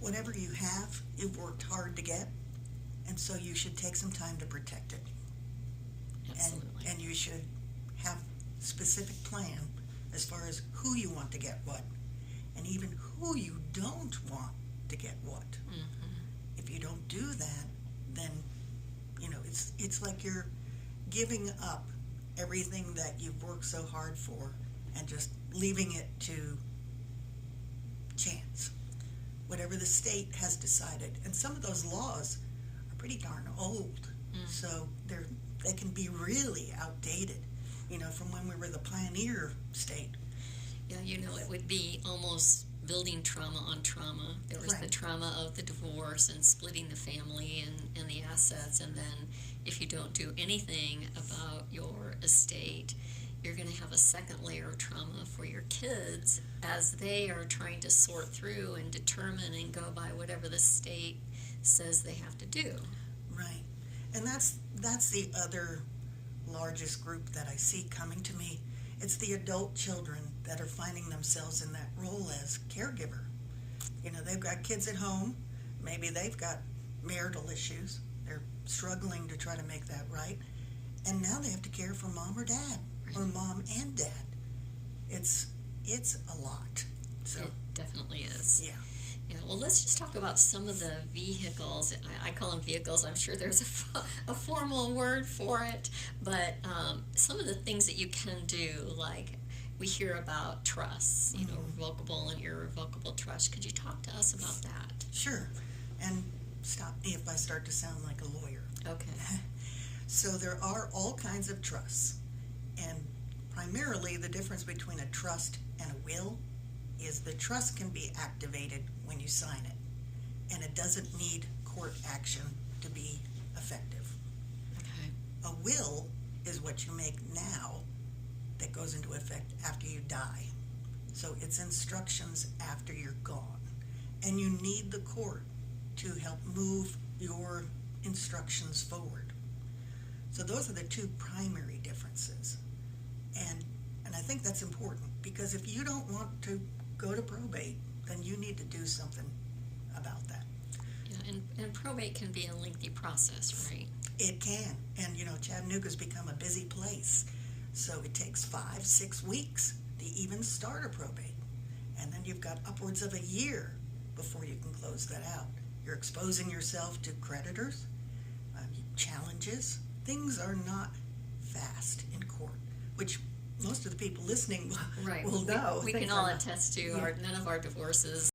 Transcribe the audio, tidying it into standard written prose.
whatever you have, you've worked hard to get, and so you should take some time to protect it. Absolutely. And you should have a specific plan as far as who you want to get what, and even who you don't want to get what. Mm-hmm. If you don't do that, then, it's like you're giving up everything that you've worked so hard for and just leaving it to chance, whatever the state has decided. And some of those laws are pretty darn old, so they can be really outdated, from when we were the pioneer state. Yeah, it would be almost building trauma on trauma. There was the Right. trauma of the divorce and splitting the family and the assets, and then if you don't do anything about your estate, you're going to have a second layer of trauma for your kids as they are trying to sort through and determine and go by whatever the state says they have to do. Right. And that's the other largest group that I see coming to me. It's the adult children that are finding themselves in that role as caregiver. They've got kids at home. Maybe they've got marital issues. They're struggling to try to make that right. And now they have to care for mom or dad, or mom and dad. It's a lot. So It definitely is. yeah. Yeah, well, let's just talk about some of the vehicles. I call them vehicles. I'm sure there's a formal word for it, but some of the things that you can do, like we hear about trusts, revocable and irrevocable trust. Could you talk to us about that? Sure. And stop me if I start to sound like a lawyer. Okay. So there are all kinds of trusts, and primarily the difference between a trust and a will is the trust can be activated when you sign it, and it doesn't need court action to be effective. Okay. A will is what you make now that goes into effect after you die. So it's instructions after you're gone, and you need the court to help move your instructions forward. So those are the two primary differences, and I think that's important, because if you don't want to go to probate, then you need to do something about that. Yeah, and probate can be a lengthy process, right? It can, and Chattanooga's become a busy place, so it takes 5-6 weeks to even start a probate, and then you've got upwards of a year before you can close that out. You're exposing yourself to creditors, challenges. Things are not fast in court, which most of the people listening Right. will know. We Things can are all not. attest to Yeah. none of our divorces